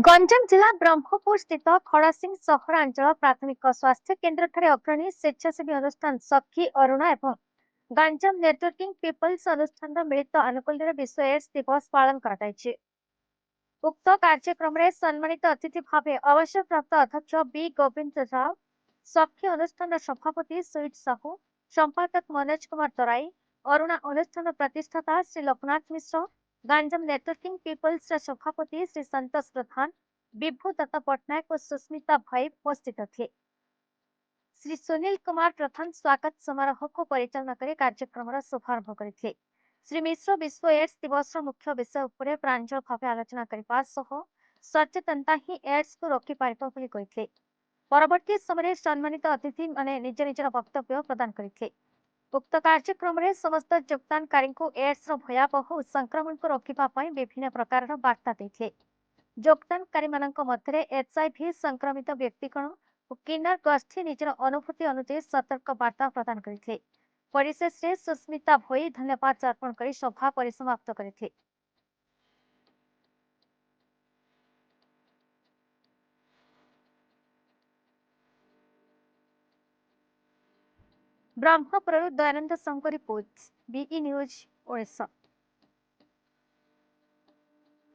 ଗଞ୍ଜାମ ଜିଲ୍ଲା ବ୍ରହ୍ମପୁର ସ୍ଥିତ ଖଡ଼ସିଂ ସହରାଞ୍ଚଳ ପ୍ରାଥମିକ ସ୍ୱାସ୍ଥ୍ୟ କେନ୍ଦ୍ରଠାରେ ଅଗ୍ରଣୀ ସ୍ୱେଚ୍ଛାସେବୀ ଅନୁଷ୍ଠାନ ସଖୀ ଅରୁଣା ଏବଂ ଗଞ୍ଜାମ ନେଟୱର୍କିଂ ପିପଲ୍ସ ଅନୁଷ୍ଠାନର ମିଳିତ ଆନୁକୂଲ୍ୟରେ ବିଶ୍ୱ ଏଡ୍ସ ଦିବସ ପାଳନ କରାଯାଇଛି। ଉକ୍ତ କାର୍ଯ୍ୟକ୍ରମରେ ସମ୍ମାନିତ ଅତିଥି ଭାବେ ଅବସରପ୍ରାପ୍ତ ଅଧ୍ୟକ୍ଷ ବି ଗୋବିନ୍ଦ ରାଓ, ସଖୀ ଅନୁଷ୍ଠାନର ସଭାପତି ସୁଇଟ ସାହୁ, ସମ୍ପାଦକ ମନୋଜ କୁମାର ତରାଇ, ଅରୁଣା ଅନୁଷ୍ଠାନ ପ୍ରତିଷ୍ଠାତା ଶ୍ରୀ ଲୋକନାଥ ମିଶ୍ର, ଗଞ୍ଜାମ ନେଟୱର୍କିଂ ପିପଲ୍ସର ସଭାପତି ଶ୍ରୀ ସନ୍ତୋଷ ପ୍ରଧାନ, ବିଭୁ ଦତ୍ତ ପଟ୍ଟନାୟକ ଓ ସୁସ୍ମିତା ଭାଇ ଉପସ୍ଥିତ ଥିଲେ। ଶ୍ରୀ ସୁନୀଲ କୁମାର ପ୍ରଧାନ ସ୍ୱାଗତ ସମାରୋହକୁ ପରିଚାଳନା କରି କାର୍ଯ୍ୟକ୍ରମର ଶୁଭାରମ୍ଭ କରିଥିଲେ। ଶ୍ରୀ ମିଶ୍ର ବିଶ୍ୱ ଏଡ୍ସ ଦିବସର ମୁଖ୍ୟ ବିଷୟ ଉପରେ ପ୍ରାଞ୍ଜଳ ଭାବେ ଆଲୋଚନା କରିବା ସହ ସଚେତନତା ହିଁ ଏଡ୍ସକୁ ରୋକିପାରିବ ବୋଲି କହିଥିଲେ। ପରବର୍ତ୍ତୀ ସମୟରେ ସମ୍ମାନିତ ଅତିଥିମାନେ ନିଜ ନିଜର ବକ୍ତବ୍ୟ ପ୍ରଦାନ କରିଥିଲେ। ଉକ୍ତ କାର୍ଯ୍ୟକ୍ରମରେ ସମସ୍ତ ଯୋଗଦାନକାରୀଙ୍କୁ ଏଡ୍ସର ଭୟାବହ ସଂକ୍ରମଣକୁ ରୋକିବା ପାଇଁ ବିଭିନ୍ନ ପ୍ରକାରର ବାର୍ତ୍ତା ଦେଇଥିଲେ। ଯୋଗଦାନକାରୀମାନଙ୍କ ମଧ୍ୟରେ ଏଚ୍ଆଇଭି ସଂକ୍ରମିତ ବ୍ୟକ୍ତିଗଣ ଓ କିନ୍ନର ଗୋଷ୍ଠୀ ନିଜର ଅନୁଭୂତି ଅନୁଯାୟୀ ସତର୍କ ବାର୍ତ୍ତା ପ୍ରଦାନ କରିଥିଲେ। ପରିଶେଷରେ ସୁସ୍ମିତା ଭୋଇ ଧନ୍ୟବାଦ ଅର୍ପଣ କରି ସଭା ପରିସମାପ୍ତ କରିଥିଲେ। ବ୍ରହ୍ମପୁରରୁ ଦୟାନନ୍ଦ ସାହୁଙ୍କ ରିପୋର୍ଟ, ବିଇ ନ୍ୟୁଜ ଓଡ଼ିଶା।